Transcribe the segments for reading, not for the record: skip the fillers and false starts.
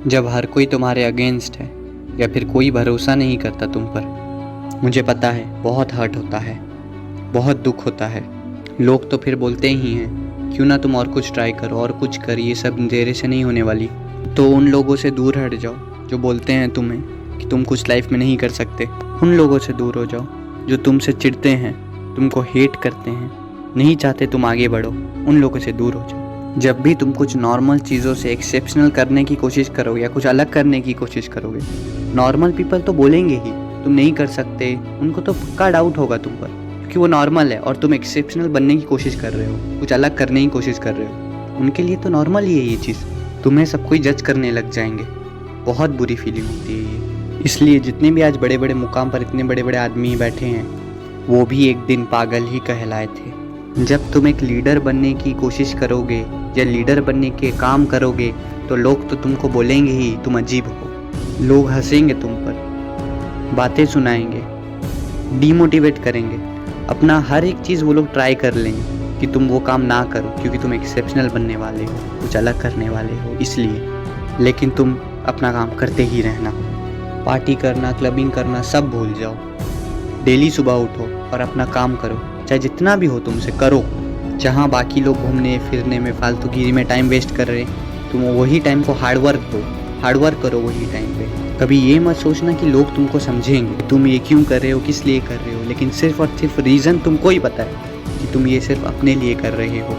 जब हर कोई तुम्हारे अगेंस्ट है या फिर कोई भरोसा नहीं करता तुम पर। मुझे पता है बहुत हर्ट होता है, बहुत दुख होता है। लोग तो फिर बोलते ही हैं क्यों ना तुम और कुछ ट्राई करो और कुछ कर, ये सब तेरे से नहीं होने वाली। तो उन लोगों से दूर हट जाओ जो बोलते हैं तुम्हें कि तुम कुछ लाइफ में नहीं कर सकते। उन लोगों से दूर हो जाओ जो तुमसे चिढ़ते हैं, तुमको हेट करते हैं, नहीं चाहते तुम आगे बढ़ो। उन लोगों से दूर हो जाओ। जब भी तुम कुछ नॉर्मल चीज़ों से एक्सेप्शनल करने की कोशिश करोगे या कुछ अलग करने की कोशिश करोगे, नॉर्मल पीपल तो बोलेंगे ही तुम नहीं कर सकते। उनको तो पक्का डाउट होगा तुम पर, क्योंकि वो नॉर्मल है और तुम एक्सेप्शनल बनने की कोशिश कर रहे हो, कुछ अलग करने की कोशिश कर रहे हो। उनके लिए तो नॉर्मल ही है ये चीज़। तुम्हें सब कोई जज करने लग जाएंगे। बहुत बुरी फीलिंग होती है ये। इसलिए जितने भी आज बड़े बड़े मुकाम पर इतने बड़े बड़े आदमी बैठे हैं, वो भी एक दिन पागल ही कहलाए थे। जब तुम एक लीडर बनने की कोशिश करोगे या लीडर बनने के काम करोगे तो लोग तो तुमको बोलेंगे ही तुम अजीब हो। लोग हंसेंगे तुम पर, बातें सुनाएंगे, डीमोटिवेट करेंगे। अपना हर एक चीज़ वो लोग ट्राई कर लेंगे कि तुम वो काम ना करो, क्योंकि तुम एक्सेप्शनल बनने वाले हो, कुछ अलग करने वाले हो इसलिए। लेकिन तुम अपना काम करते ही रहना। पार्टी करना, क्लबिंग करना सब भूल जाओ। डेली सुबह उठो और अपना काम करो, चाहे जितना भी हो तुमसे करो। जहाँ बाकी लोग घूमने फिरने में फालतूगिरी में टाइम वेस्ट कर रहे, तुम वही टाइम को हार्डवर्क दो, हार्डवर्क करो वही टाइम पे। कभी ये मत सोचना कि लोग तुमको समझेंगे, तुम ये क्यों कर रहे हो, किस लिए कर रहे हो। लेकिन सिर्फ और सिर्फ रीज़न तुमको ही पता है कि तुम ये सिर्फ अपने लिए कर रहे हो,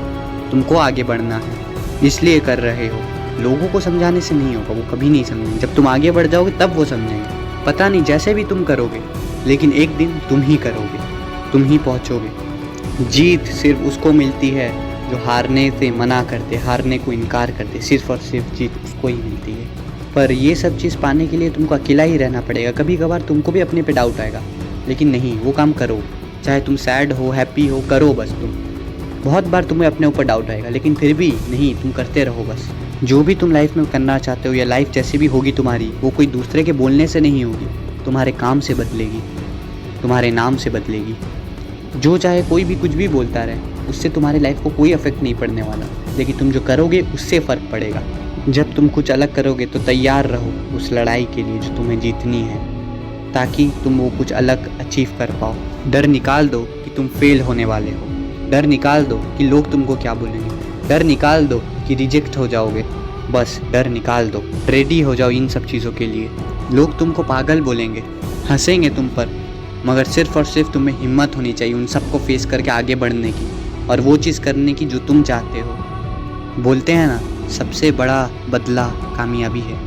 तुमको आगे बढ़ना है इसलिए कर रहे हो। लोगों को समझाने से नहीं होगा, वो कभी नहीं समझेंगे। जब तुम आगे बढ़ जाओगे तब वो समझेंगे। पता नहीं जैसे भी तुम करोगे, लेकिन एक दिन तुम ही करोगे, तुम ही पहुँचोगे। जीत सिर्फ उसको मिलती है जो हारने से मना करते, हारने को इनकार करते। सिर्फ और सिर्फ जीत उसको ही मिलती है। पर ये सब चीज़ पाने के लिए तुमको अकेला ही रहना पड़ेगा। कभी कभार तुमको भी अपने पे डाउट आएगा, लेकिन नहीं, वो काम करो। चाहे तुम सैड हो, हैप्पी हो, करो बस तुम। बहुत बार तुम्हें अपने ऊपर डाउट आएगा, लेकिन फिर भी नहीं, तुम करते रहो बस। जो भी तुम लाइफ में करना चाहते हो या लाइफ जैसी भी होगी तुम्हारी, वो कोई दूसरे के बोलने से नहीं होगी, तुम्हारे काम से बदलेगी, तुम्हारे नाम से बदलेगी। जो चाहे कोई भी कुछ भी बोलता रहे, उससे तुम्हारी लाइफ को कोई इफेक्ट नहीं पड़ने वाला, लेकिन तुम जो करोगे उससे फ़र्क पड़ेगा। जब तुम कुछ अलग करोगे तो तैयार रहो उस लड़ाई के लिए जो तुम्हें जीतनी है, ताकि तुम वो कुछ अलग अचीव कर पाओ। डर निकाल दो कि तुम फेल होने वाले हो, डर निकाल दो कि लोग तुमको क्या बोलेंगे, डर निकाल दो कि रिजेक्ट हो जाओगे। बस डर निकाल दो, रेडी हो जाओ इन सब चीज़ों के लिए। लोग तुमको पागल बोलेंगे, हंसेंगे तुम पर, मगर सिर्फ और सिर्फ तुम्हें हिम्मत होनी चाहिए उन सबको फेस करके आगे बढ़ने की और वो चीज़ करने की जो तुम चाहते हो। बोलते हैं ना, सबसे बड़ा बदला कामयाबी है।